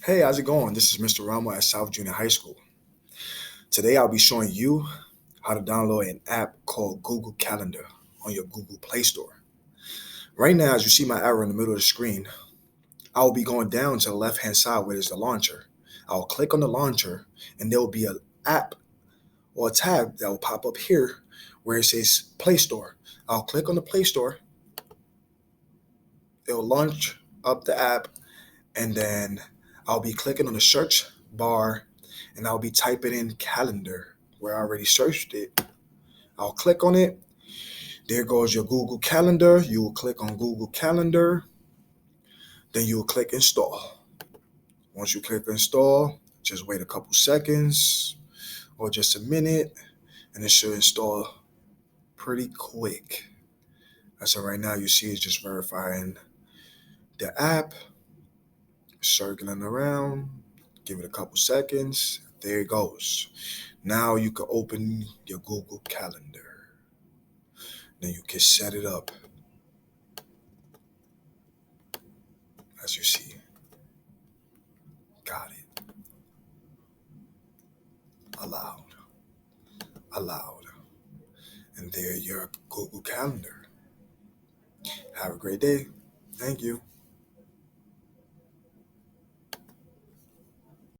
Hey, how's it going? This is Mr. Ramo at South Junior High School. Today I'll be showing you how to download an app called Google Calendar on your Google Play Store. Right now, as you see my arrow in the middle of the screen, I'll be going down to the left-hand side where there's the launcher. I'll click on the launcher and there will be an app or a tab that will pop up here where it says Play Store. I'll click on the Play Store. It will launch up the app and then I'll be clicking on the search bar and I'll be typing in calendar where I already searched it. I'll click on it. There goes your Google Calendar. You will click on Google Calendar. Then you will click install. Once you click install, just wait a couple seconds or just a minute and it should install pretty quick. So right now you see it's just verifying the app, circling around. Give it a couple seconds. There it goes. Now you can open your Google Calendar. Then you can set it up as you see. Got it. Allowed. Allowed. And there your Google Calendar. Have a great day. Thank you.